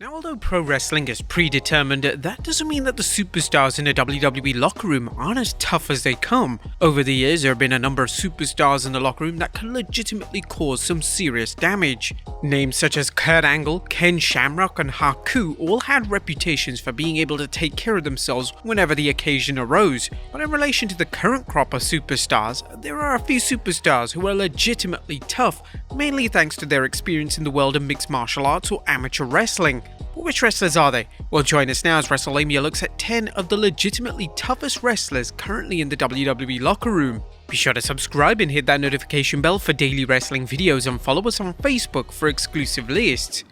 Now, although pro wrestling is predetermined, that doesn't mean that the superstars in the WWE locker room aren't as tough as they come. Over the years, there have been a number of superstars in the locker room that can legitimately cause some serious damage. Names such as Kurt Angle, Ken Shamrock, and Haku all had reputations for being able to take care of themselves whenever the occasion arose. But in relation to the current crop of superstars, there are a few superstars who are legitimately tough, mainly thanks to their experience in the world of mixed martial arts or amateur wrestling. But which wrestlers are they? Well, join us now as Wrestlelamia looks at 10 of the legitimately toughest wrestlers currently in the WWE locker room. Be sure to subscribe and hit that notification bell for daily wrestling videos and follow us on Facebook for exclusive lists.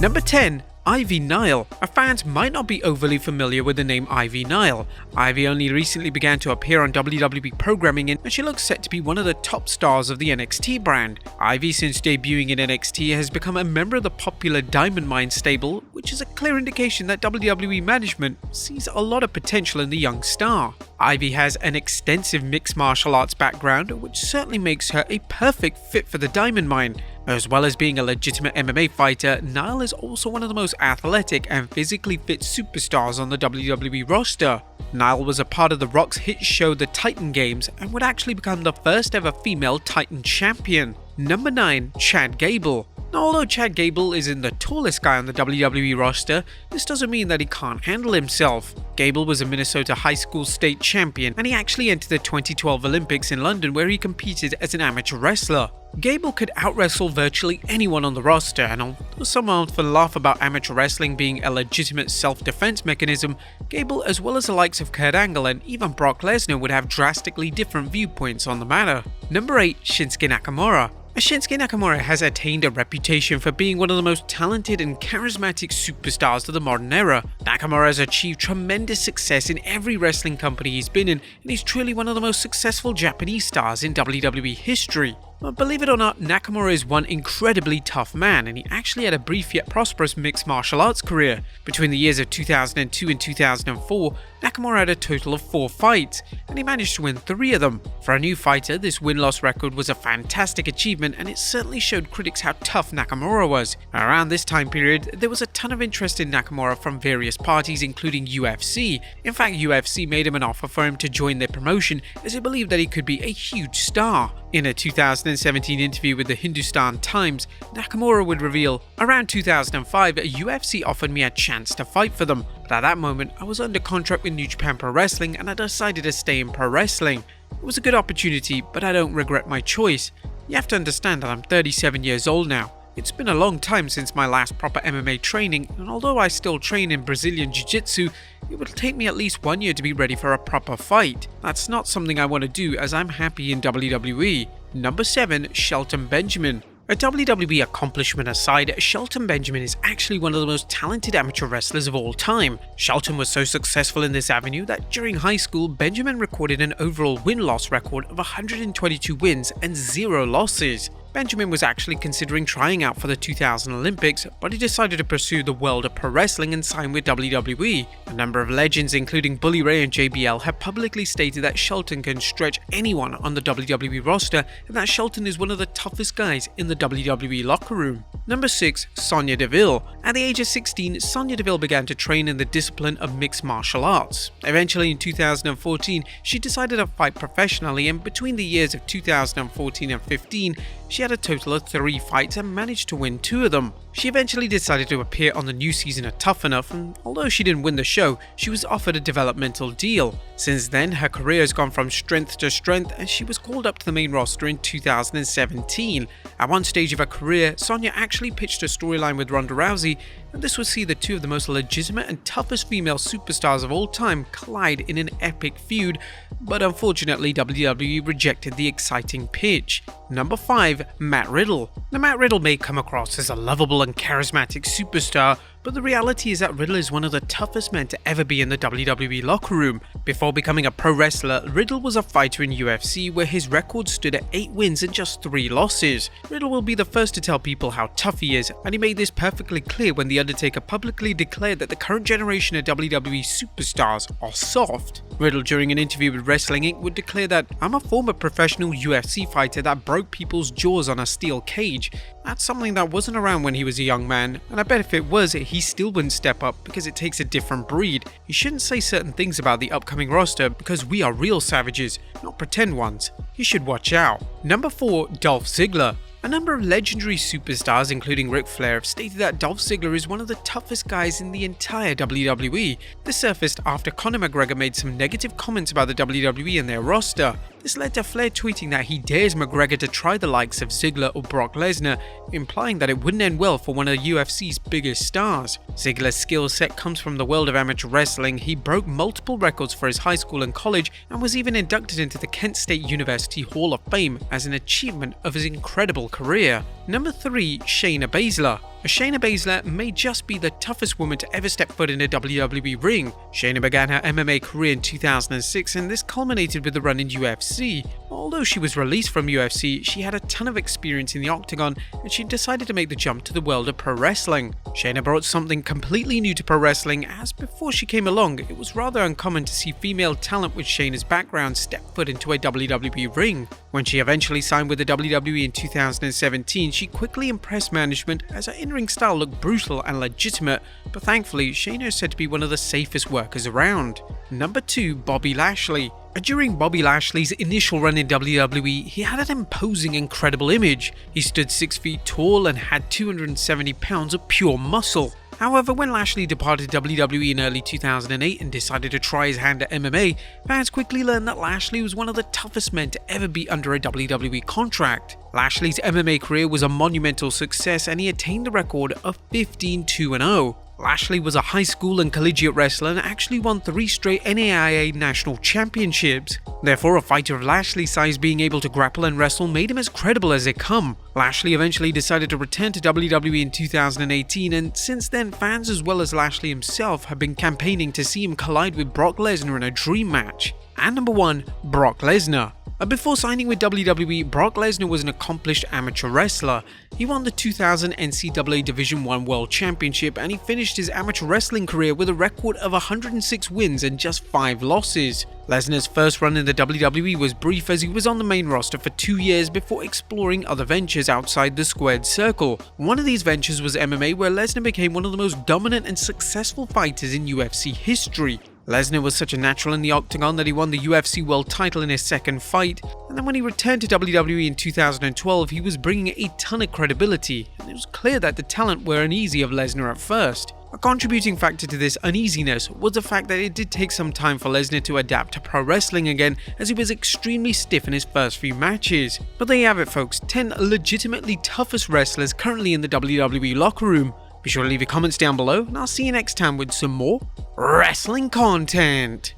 Number 10. Ivy Nile. Our fans might not be overly familiar with the name Ivy Nile. Ivy only recently began to appear on WWE programming and she looks set to be one of the top stars of the NXT brand. Ivy, since debuting in NXT, has become a member of the popular Diamond Mine stable, which is a clear indication that WWE management sees a lot of potential in the young star. Ivy has an extensive mixed martial arts background, which certainly makes her a perfect fit for the Diamond Mine. As well as being a legitimate MMA fighter, Nile is also one of the most athletic and physically fit superstars on the WWE roster. Nile was a part of The Rock's hit show The Titan Games and would actually become the first ever female Titan champion. Number 9. Chad Gable. Now, although Chad Gable isn't the tallest guy on the WWE roster, this doesn't mean that he can't handle himself. Gable was a Minnesota high school state champion, and he actually entered the 2012 Olympics in London where he competed as an amateur wrestler. Gable could out-wrestle virtually anyone on the roster, and although some often laugh about amateur wrestling being a legitimate self-defense mechanism, Gable, as well as the likes of Kurt Angle and even Brock Lesnar, would have drastically different viewpoints on the matter. Number 8. Shinsuke Nakamura. Shinsuke Nakamura has attained a reputation for being one of the most talented and charismatic superstars of the modern era. Nakamura has achieved tremendous success in every wrestling company he's been in, and he's truly one of the most successful Japanese stars in WWE history. But believe it or not, Nakamura is one incredibly tough man, and he actually had a brief yet prosperous mixed martial arts career. Between the years of 2002 and 2004, Nakamura had a total of 4 fights, and he managed to win 3 of them. For a new fighter, this win-loss record was a fantastic achievement, and it certainly showed critics how tough Nakamura was. Around this time period, there was a ton of interest in Nakamura from various parties, including UFC. In fact, UFC made him an offer for him to join their promotion, as they believed that he could be a huge star. In a 2017 interview with the Hindustan Times, Nakamura would reveal, "Around 2005, UFC offered me a chance to fight for them, but at that moment I was under contract with New Japan Pro Wrestling and I decided to stay in pro wrestling. It was a good opportunity, but I don't regret my choice. You have to understand that I'm 37 years old now. It's been a long time since my last proper MMA training, and although I still train in Brazilian Jiu-Jitsu, it will take me at least 1 year to be ready for a proper fight. That's not something I want to do as I'm happy in WWE. Number 7. Shelton Benjamin. A WWE accomplishment aside, Shelton Benjamin is actually one of the most talented amateur wrestlers of all time. Shelton was so successful in this avenue that during high school, Benjamin recorded an overall win-loss record of 122 wins and 0 losses. Benjamin was actually considering trying out for the 2000 Olympics, but he decided to pursue the world of pro wrestling and sign with WWE. A number of legends, including Bully Ray and JBL, have publicly stated that Shelton can stretch anyone on the WWE roster and that Shelton is one of the toughest guys in the WWE locker room. Number 6. Sonya Deville. At the age of 16, Sonya Deville began to train in the discipline of mixed martial arts. Eventually, in 2014, she decided to fight professionally, and between the years of 2014 and 15, she had a total of 3 fights and managed to win 2 of them. She eventually decided to appear on the new season of Tough Enough, and although she didn't win the show, she was offered a developmental deal. Since then, her career has gone from strength to strength, and she was called up to the main roster in 2017. At one stage of her career, Sonya actually pitched a storyline with Ronda Rousey, and this would see the 2 of the most legitimate and toughest female superstars of all time collide in an epic feud, but unfortunately WWE rejected the exciting pitch. Number 5. Matt Riddle. Now, Matt Riddle may come across as a lovable and charismatic superstar, but the reality is that Riddle is one of the toughest men to ever be in the WWE locker room. Before becoming a pro wrestler, Riddle was a fighter in UFC where his record stood at 8 wins and just 3 losses. Riddle will be the first to tell people how tough he is, and he made this perfectly clear when The Undertaker publicly declared that the current generation of WWE superstars are soft. Riddle, during an interview with Wrestling Inc., would declare that, "I'm a former professional UFC fighter that broke people's jaws on a steel cage. That's something that wasn't around when he was a young man, and I bet if it was, he still wouldn't step up because it takes a different breed. You shouldn't say certain things about the upcoming roster because we are real savages, not pretend ones. You should watch out." Number 4. Dolph Ziggler. A number of legendary superstars, including Ric Flair, have stated that Dolph Ziggler is one of the toughest guys in the entire WWE. This surfaced after Conor McGregor made some negative comments about the WWE and their roster. This led to Flair tweeting that he dares McGregor to try the likes of Ziggler or Brock Lesnar, implying that it wouldn't end well for one of UFC's biggest stars. Ziggler's skill set comes from the world of amateur wrestling. He broke multiple records for his high school and college and was even inducted into the Kent State University Hall of Fame as an achievement of his incredible career. Number 3. Shayna Baszler. Shayna Baszler may just be the toughest woman to ever step foot in a WWE ring. Shayna began her MMA career in 2006 and this culminated with a run in UFC. Although she was released from UFC, she had a ton of experience in the octagon and she decided to make the jump to the world of pro wrestling. Shayna brought something completely new to pro wrestling, as before she came along, it was rather uncommon to see female talent with Shayna's background step foot into a WWE ring. When she eventually signed with the WWE in 2017, she quickly impressed management as her in-ring style looked brutal and legitimate, but thankfully Shayna is said to be one of the safest workers around. Number 2. Bobby Lashley. During Bobby Lashley's initial run in WWE, he had an imposing, incredible image. He stood 6 feet tall and had 270 pounds of pure muscle. However, when Lashley departed WWE in early 2008 and decided to try his hand at MMA, fans quickly learned that Lashley was one of the toughest men to ever be under a WWE contract. Lashley's MMA career was a monumental success and he attained the record of 15-2-0. Lashley was a high school and collegiate wrestler and actually won 3 straight NAIA national championships. Therefore, a fighter of Lashley's size being able to grapple and wrestle made him as credible as they come. Lashley eventually decided to return to WWE in 2018, and since then fans as well as Lashley himself have been campaigning to see him collide with Brock Lesnar in a dream match. And number 1. Brock Lesnar. Before signing with WWE, Brock Lesnar was an accomplished amateur wrestler. He won the 2000 NCAA Division I World Championship and he finished his amateur wrestling career with a record of 106 wins and just 5 losses. Lesnar's first run in the WWE was brief as he was on the main roster for 2 years before exploring other ventures outside the squared circle. One of these ventures was MMA, where Lesnar became one of the most dominant and successful fighters in UFC history. Lesnar was such a natural in the octagon that he won the UFC World title in his second fight, and then when he returned to WWE in 2012, he was bringing a ton of credibility, and it was clear that the talent were uneasy of Lesnar at first. A contributing factor to this uneasiness was the fact that it did take some time for Lesnar to adapt to pro wrestling again, as he was extremely stiff in his first few matches. But there you have it folks, 10 legitimately toughest wrestlers currently in the WWE locker room. Be sure to leave your comments down below, and I'll see you next time with some more wrestling content.